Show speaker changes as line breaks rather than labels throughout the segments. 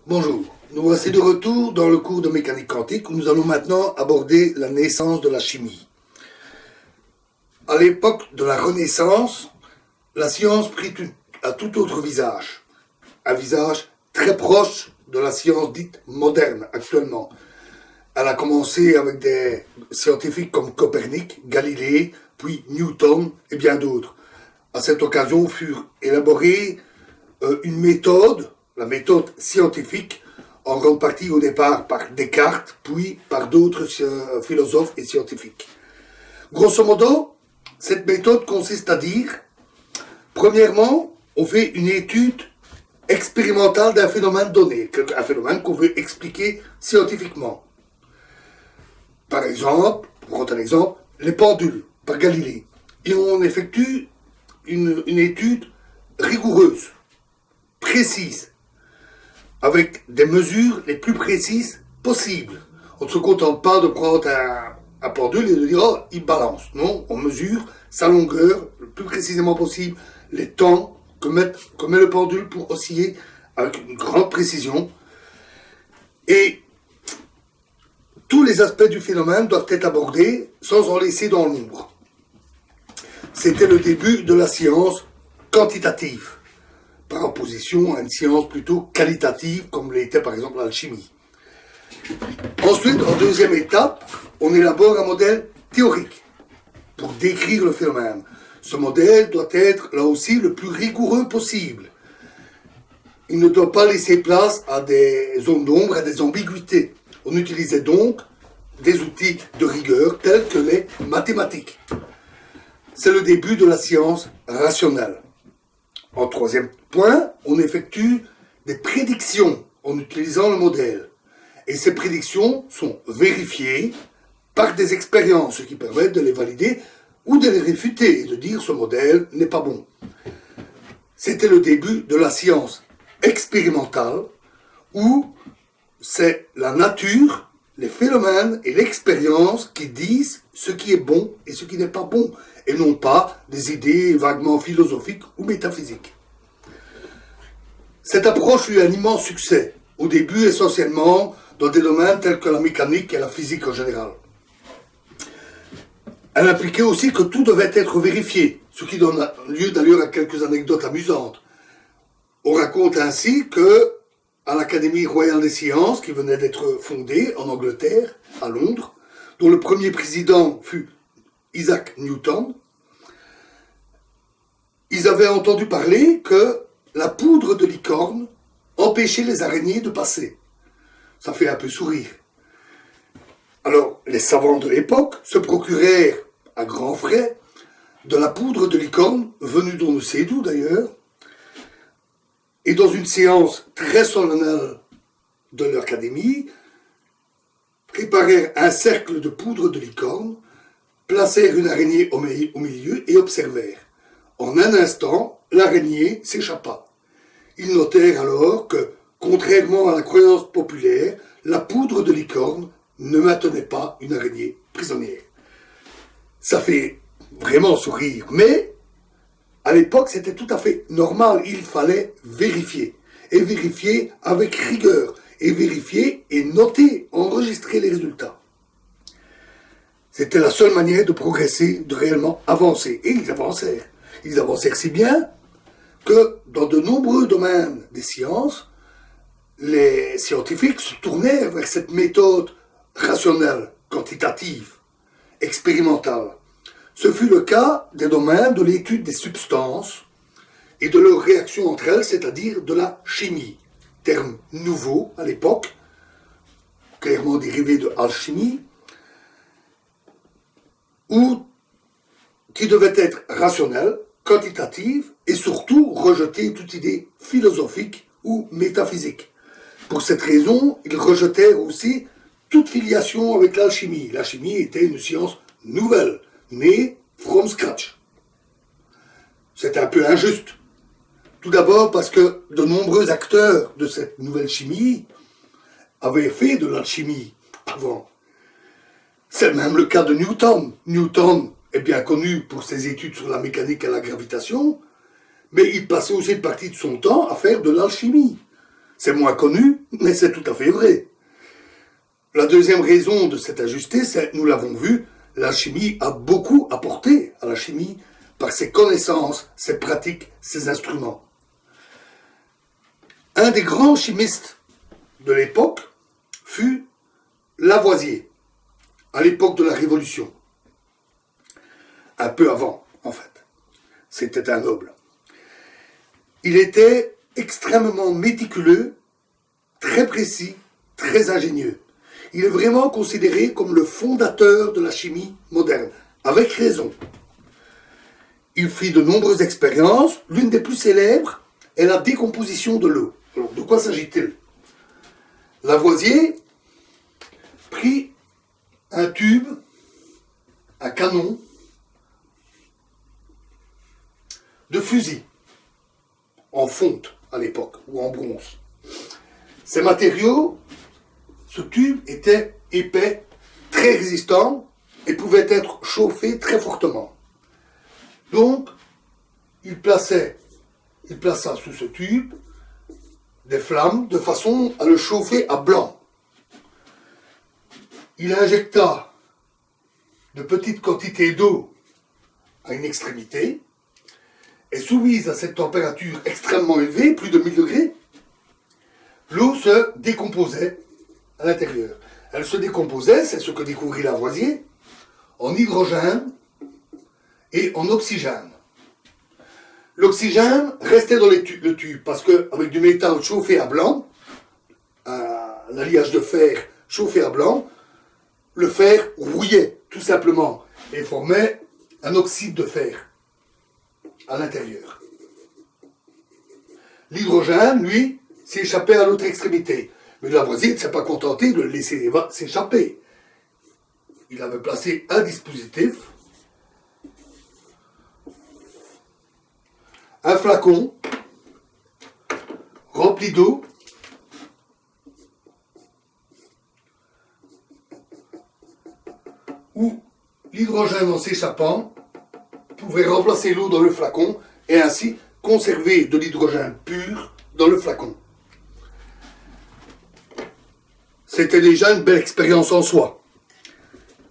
Bonjour, nous voici de retour dans le cours de mécanique quantique où nous allons maintenant aborder la naissance de la chimie. À l'époque de la Renaissance, la science prit un tout autre visage, un visage très proche de la science dite moderne actuellement. Elle a commencé avec des scientifiques comme Copernic, Galilée, puis Newton et bien d'autres. À cette occasion furent élaborées une méthode, la méthode scientifique, en grande partie au départ par Descartes, puis par d'autres philosophes et scientifiques. Grosso modo, cette méthode consiste à dire, premièrement, on fait une étude expérimentale d'un phénomène donné, un phénomène qu'on veut expliquer scientifiquement. Par exemple, pour prendre un exemple, les pendules, par Galilée. Et on effectue une étude rigoureuse, précise, avec des mesures les plus précises possibles. On ne se contente pas de prendre un pendule et de dire « oh, il balance ». Non, on mesure sa longueur le plus précisément possible, les temps que met le pendule pour osciller avec une grande précision. Et tous les aspects du phénomène doivent être abordés sans en laisser dans l'ombre. C'était le début de la science quantitative, par opposition à une science plutôt qualitative, comme l'était par exemple l'alchimie. Ensuite, en deuxième étape, on élabore un modèle théorique pour décrire le phénomène. Ce modèle doit être, là aussi, le plus rigoureux possible. Il ne doit pas laisser place à des zones d'ombre, à des ambiguïtés. On utilisait donc des outils de rigueur tels que les mathématiques. C'est le début de la science rationnelle. En troisième point, on effectue des prédictions en utilisant le modèle. Et ces prédictions sont vérifiées par des expériences, ce qui permet de les valider ou de les réfuter et de dire ce modèle n'est pas bon. C'était le début de la science expérimentale où c'est la nature, les phénomènes et l'expérience qui disent ce qui est bon et ce qui n'est pas bon, et non pas des idées vaguement philosophiques ou métaphysiques. Cette approche eut un immense succès, au début essentiellement dans des domaines tels que la mécanique et la physique en général. Elle impliquait aussi que tout devait être vérifié, ce qui donne lieu d'ailleurs à quelques anecdotes amusantes. On raconte ainsi que, à l'Académie royale des sciences, qui venait d'être fondée en Angleterre, à Londres, dont le premier président fut Isaac Newton, ils avaient entendu parler que la poudre de licorne empêchait les araignées de passer. Ça fait un peu sourire. Alors, les savants de l'époque se procurèrent à grands frais de la poudre de licorne, venue d'on ne sait d'où d'ailleurs, et dans une séance très solennelle de l'Académie, préparèrent un cercle de poudre de licorne, placèrent une araignée au milieu et observèrent. En un instant, l'araignée s'échappa. Ils notèrent alors que, contrairement à la croyance populaire, la poudre de licorne ne maintenait pas une araignée prisonnière. Ça fait vraiment sourire, mais à l'époque c'était tout à fait normal, il fallait vérifier, et vérifier avec rigueur, et vérifier et noter, enregistrer les résultats. C'était la seule manière de progresser, de réellement avancer, et ils avancèrent. Ils avancèrent si bien que dans de nombreux domaines des sciences, les scientifiques se tournèrent vers cette méthode rationnelle, quantitative, expérimentale. Ce fut le cas des domaines de l'étude des substances et de leur réaction entre elles, c'est-à-dire de la chimie, terme nouveau à l'époque, clairement dérivé de alchimie, qui devait être rationnelle, quantitative et surtout rejeter toute idée philosophique ou métaphysique. Pour cette raison, ils rejetèrent aussi toute filiation avec l'alchimie. L'alchimie était une science nouvelle, née from scratch. C'est un peu injuste. Tout d'abord parce que de nombreux acteurs de cette nouvelle chimie avaient fait de l'alchimie avant. C'est même le cas de Newton. Newton est bien connu pour ses études sur la mécanique et la gravitation, mais il passait aussi une partie de son temps à faire de l'alchimie. C'est moins connu, mais c'est tout à fait vrai. La deuxième raison de cet ajusté, c'est, nous l'avons vu, l'alchimie a beaucoup apporté à la chimie par ses connaissances, ses pratiques, ses instruments. Un des grands chimistes de l'époque fut Lavoisier, à l'époque de la Révolution. Un peu avant, en fait. C'était un noble. Il était extrêmement méticuleux, très précis, très ingénieux. Il est vraiment considéré comme le fondateur de la chimie moderne, avec raison. Il fit de nombreuses expériences. L'une des plus célèbres est la décomposition de l'eau. Alors, de quoi s'agit-il? Lavoisier prit un tube, un canon de fusil, en fonte à l'époque, ou en bronze. Ces matériaux, ce tube était épais, très résistant, et pouvait être chauffé très fortement. Donc, il plaça sous ce tube des flammes de façon à le chauffer à blanc. Il injecta de petites quantités d'eau à une extrémité, et soumise à cette température extrêmement élevée, plus de 1000 degrés, l'eau se décomposait à l'intérieur. Elle se décomposait, c'est ce que découvrit Lavoisier, en hydrogène et en oxygène. L'oxygène restait dans le tube, parce qu'avec du métal chauffé à blanc, l'alliage de fer chauffé à blanc, le fer rouillait tout simplement et formait un oxyde de fer à l'intérieur. L'hydrogène, lui, s'échappait à l'autre extrémité. Mais Lavoisier ne s'est pas contenté de le laisser s'échapper. Il avait placé un dispositif, un flacon rempli d'eau, où l'hydrogène en s'échappant pouvait remplacer l'eau dans le flacon et ainsi conserver de l'hydrogène pur dans le flacon. C'était déjà une belle expérience en soi.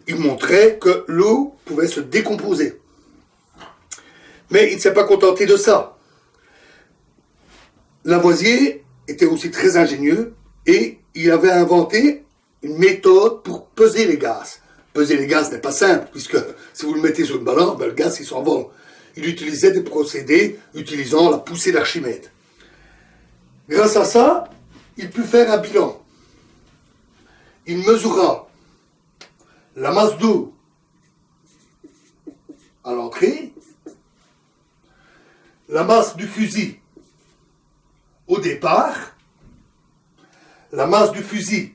Il montrait que l'eau pouvait se décomposer. Mais il ne s'est pas contenté de ça. Lavoisier était aussi très ingénieux et il avait inventé une méthode pour peser les gaz. Peser les gaz n'est pas simple, puisque si vous le mettez sur une balance, le gaz il s'envole. Il utilisait des procédés utilisant la poussée d'Archimède. Grâce à ça, il put faire un bilan. Il mesura la masse d'eau à l'entrée, la masse du fusil au départ, la masse du fusil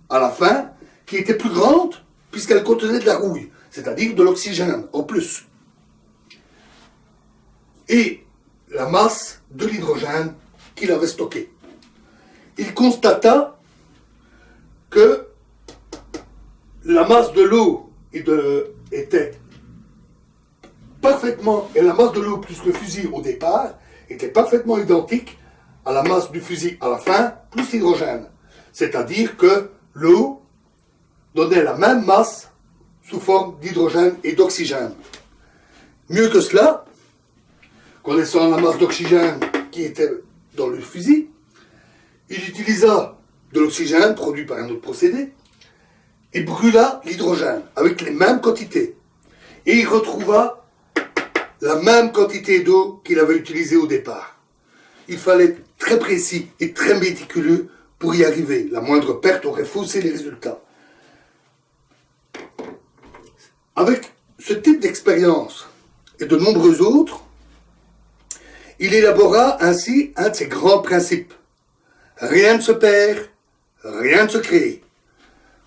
à la fin, qui était plus grande puisqu'elle contenait de la rouille, c'est-à-dire de l'oxygène en plus. Et la masse de l'hydrogène qu'il avait stocké. Il constata que la masse de l'eau était parfaitement, et la masse de l'eau plus le fusil au départ, était parfaitement identique à la masse du fusil à la fin, plus l'hydrogène. C'est-à-dire que l'eau donnait la même masse sous forme d'hydrogène et d'oxygène. Mieux que cela, connaissant la masse d'oxygène qui était dans le fusil, il utilisa de l'oxygène produit par un autre procédé et brûla l'hydrogène avec les mêmes quantités. Et il retrouva la même quantité d'eau qu'il avait utilisée au départ. Il fallait être très précis et très méticuleux pour y arriver. La moindre perte aurait faussé les résultats. Avec ce type d'expérience et de nombreux autres, il élabora ainsi un de ses grands principes. Rien ne se perd, rien ne se crée.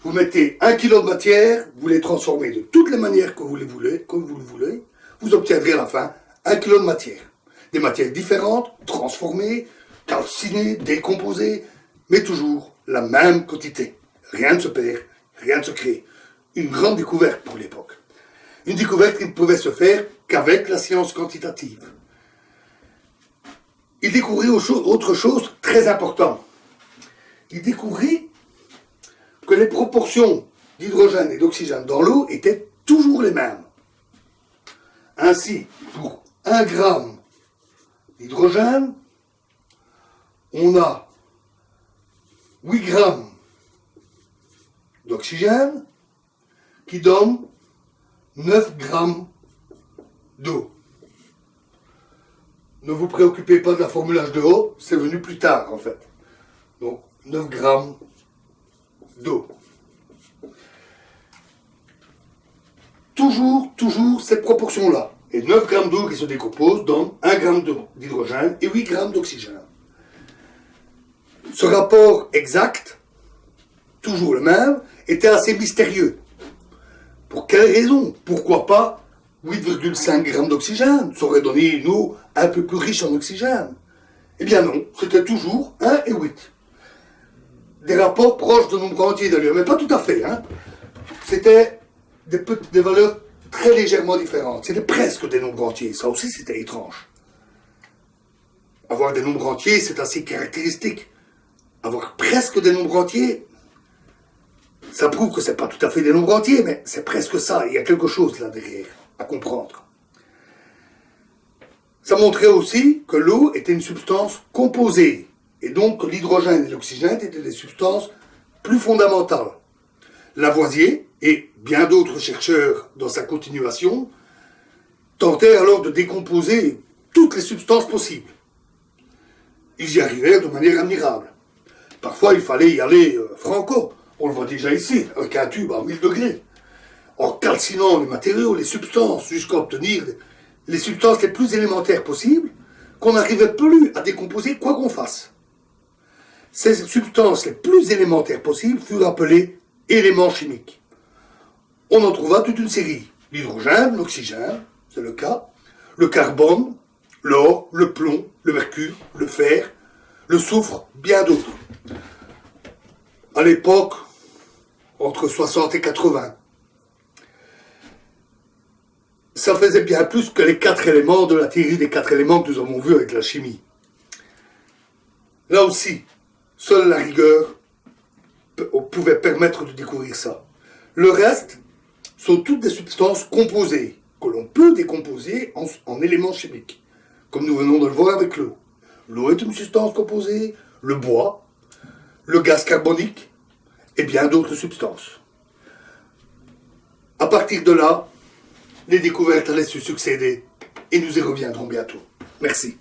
Vous mettez 1 kilo de matière, vous les transformez de toutes les manières que vous le voulez, vous obtiendrez à la fin 1 kilo de matière. Des matières différentes, transformées, calcinées, décomposées, mais toujours la même quantité. Rien ne se perd, rien ne se crée. Une grande découverte pour l'époque. Une découverte qui ne pouvait se faire qu'avec la science quantitative. il découvrit autre chose très importante. Il découvrit que les proportions d'hydrogène et d'oxygène dans l'eau étaient toujours les mêmes. Ainsi, pour 1 gramme d'hydrogène, on a 8 grammes d'oxygène qui donne 9 grammes d'eau. Ne vous préoccupez pas de la formule H2O, c'est venu plus tard en fait. Donc 9 grammes d'eau. Toujours cette proportion-là. Et 9 grammes d'eau qui se décompose donnent 1 gramme d'hydrogène et 8 grammes d'oxygène. Ce rapport exact, toujours le même, était assez mystérieux. Pour quelle raison? Pourquoi pas 8,5 grammes d'oxygène? Ça aurait donné une eau un peu plus riche en oxygène. Eh bien non, c'était toujours 1 et 8. Des rapports proches de nombres entiers d'ailleurs, mais pas tout à fait. C'était des valeurs très légèrement différentes. C'était presque des nombres entiers. Ça aussi, c'était étrange. Avoir des nombres entiers, c'est assez caractéristique. Avoir presque des nombres entiers, ça prouve que c'est pas tout à fait des nombres entiers, mais c'est presque ça. Il y a quelque chose là derrière à comprendre. Ça montrait aussi que l'eau était une substance composée, et donc que l'hydrogène et l'oxygène étaient des substances plus fondamentales. Lavoisier et bien d'autres chercheurs dans sa continuation tentaient alors de décomposer toutes les substances possibles. Ils y arrivèrent de manière admirable. Parfois, il fallait y aller franco. On le voit déjà ici, avec un tube à 1000 degrés. En calcinant les matériaux, les substances, jusqu'à obtenir les substances les plus élémentaires possibles, qu'on n'arrivait plus à décomposer quoi qu'on fasse. Ces substances les plus élémentaires possibles furent appelées éléments chimiques. On en trouva toute une série. L'hydrogène, l'oxygène, c'est le cas, le carbone, l'or, le plomb, le mercure, le fer, le soufre, bien d'autres. À l'époque, entre 60 et 80. Ça faisait bien plus que les 4 éléments de la théorie des 4 éléments que nous avons vus avec la chimie. Là aussi, seule la rigueur pouvait permettre de découvrir ça. Le reste sont toutes des substances composées, que l'on peut décomposer en éléments chimiques, comme nous venons de le voir avec l'eau. L'eau est une substance composée, le bois, le gaz carbonique et bien d'autres substances. À partir de là, les découvertes allaient se succéder et nous y reviendrons bientôt. Merci.